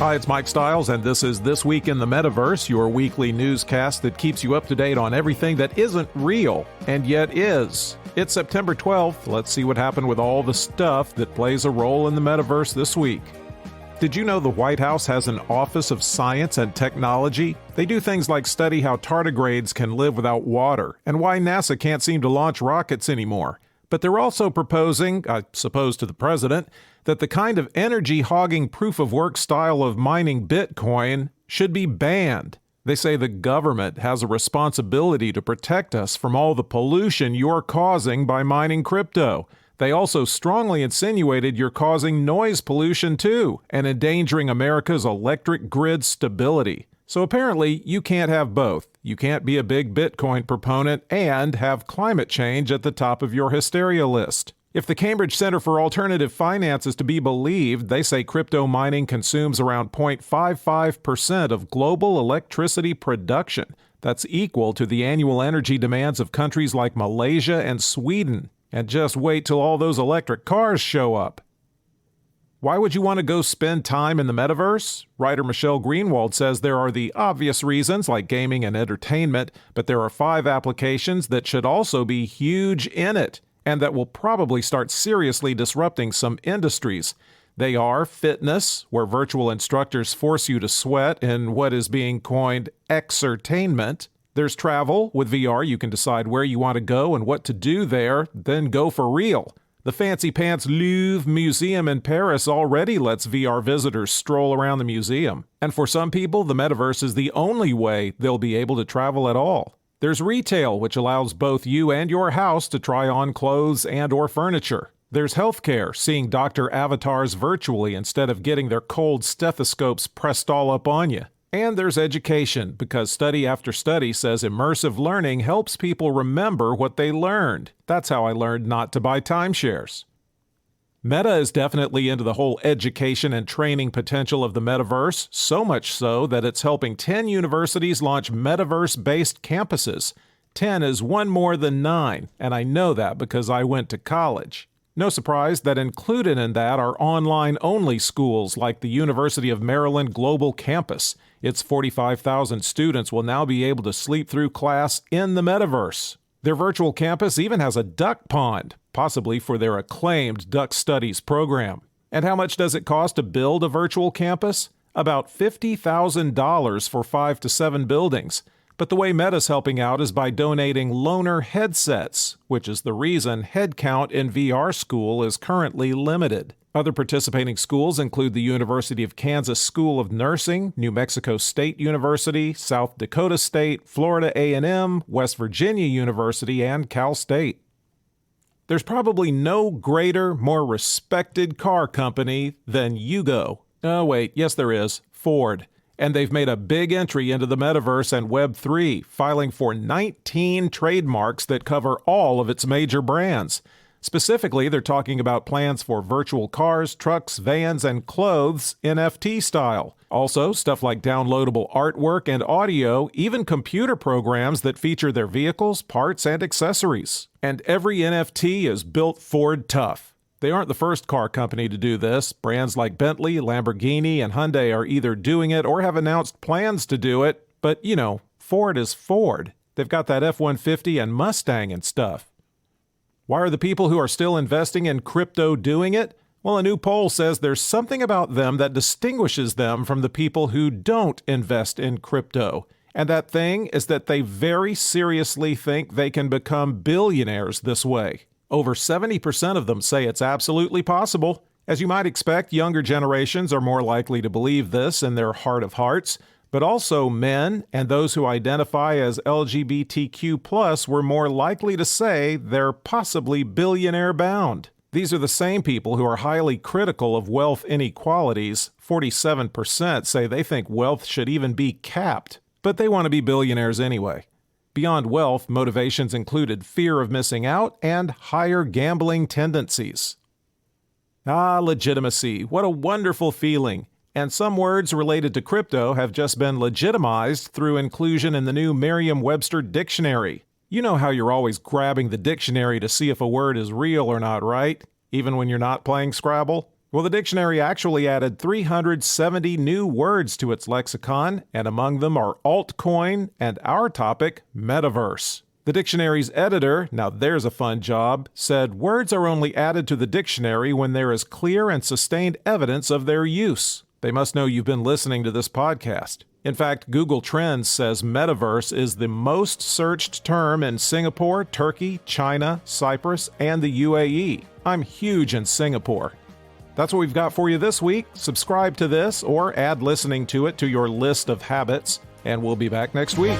Hi, it's Mike Stiles, and this is This Week in the Metaverse, your weekly newscast that keeps you up to date on everything that isn't real, and yet is. It's September 12th. Let's see what happened with all the stuff that plays a role in the metaverse this week. Did you know the White House has an Office of Science and Technology? They do things like study how tardigrades can live without water, and why NASA can't seem to launch rockets anymore. But they're also proposing, I suppose to the president, that the kind of energy-hogging proof-of-work style of mining Bitcoin should be banned. They say the government has a responsibility to protect us from all the pollution you're causing by mining crypto. They also strongly insinuated you're causing noise pollution too, and endangering America's electric grid stability. So apparently, you can't have both. You can't be a big Bitcoin proponent and have climate change at the top of your hysteria list. If the Cambridge Center for Alternative Finance is to be believed, they say crypto mining consumes around 0.55% of global electricity production. That's equal to the annual energy demands of countries like Malaysia and Sweden. And just wait till all those electric cars show up. Why would you want to go spend time in the metaverse? Writer Michelle Greenwald says there are the obvious reasons like gaming and entertainment, but there are 5 applications that should also be huge in it, and that will probably start seriously disrupting some industries. They are fitness, where virtual instructors force you to sweat in what is being coined exertainment. There's travel. With VR, you can decide where you want to go and what to do there, then go for real. The fancy pants Louvre Museum in Paris already lets VR visitors stroll around the museum. And for some people, the metaverse is the only way they'll be able to travel at all. There's retail, which allows both you and your house to try on clothes and or furniture. There's healthcare, seeing doctor avatars virtually instead of getting their cold stethoscopes pressed all up on you. And there's education, because study after study says immersive learning helps people remember what they learned. That's how I learned not to buy timeshares. Meta is definitely into the whole education and training potential of the metaverse, so much so that it's helping 10 universities launch metaverse-based campuses. 10 is one more than 9, and I know that because I went to college. No surprise that included in that are online-only schools like the University of Maryland Global Campus. Its 45,000 students will now be able to sleep through class in the metaverse. Their virtual campus even has a duck pond, possibly for their acclaimed duck studies program. And how much does it cost to build a virtual campus? About $50,000 for 5 to 7 buildings. But the way Meta's helping out is by donating loaner headsets, which is the reason headcount in VR school is currently limited. Other participating schools include the University of Kansas School of Nursing, New Mexico State University, South Dakota State, Florida A&M, West Virginia University, and Cal State. There's probably no greater, more respected car company than Yugo. Oh wait, yes there is, Ford. And they've made a big entry into the metaverse and Web3, filing for 19 trademarks that cover all of its major brands. Specifically, they're talking about plans for virtual cars, trucks, vans, and clothes NFT style. Also, stuff like downloadable artwork and audio, even computer programs that feature their vehicles, parts, and accessories. And every NFT is built Ford tough. They aren't the first car company to do this. Brands like Bentley, Lamborghini, and Hyundai are either doing it or have announced plans to do it. But, you know, Ford is Ford. They've got that F-150 and Mustang and stuff. Why are the people who are still investing in crypto doing it? Well, a new poll says there's something about them that distinguishes them from the people who don't invest in crypto. And that thing is that they very seriously think they can become billionaires this way. Over 70% of them say it's absolutely possible. As you might expect, younger generations are more likely to believe this in their heart of hearts, but also men and those who identify as LGBTQ+ were more likely to say they're possibly billionaire bound. These are the same people who are highly critical of wealth inequalities. 47% say they think wealth should even be capped, but they want to be billionaires anyway. Beyond wealth, motivations included fear of missing out and higher gambling tendencies. Ah, legitimacy. What a wonderful feeling. And some words related to crypto have just been legitimized through inclusion in the new Merriam-Webster dictionary. You know how you're always grabbing the dictionary to see if a word is real or not, right? Even when you're not playing Scrabble? Well, the dictionary actually added 370 new words to its lexicon, and among them are altcoin and our topic, metaverse. The dictionary's editor, now there's a fun job, said words are only added to the dictionary when there is clear and sustained evidence of their use. They must know you've been listening to this podcast. In fact, Google Trends says metaverse is the most searched term in Singapore, Turkey, China, Cyprus, and the UAE. I'm huge in Singapore. That's what we've got for you this week. Subscribe to this or add listening to it to your list of habits, and we'll be back next week.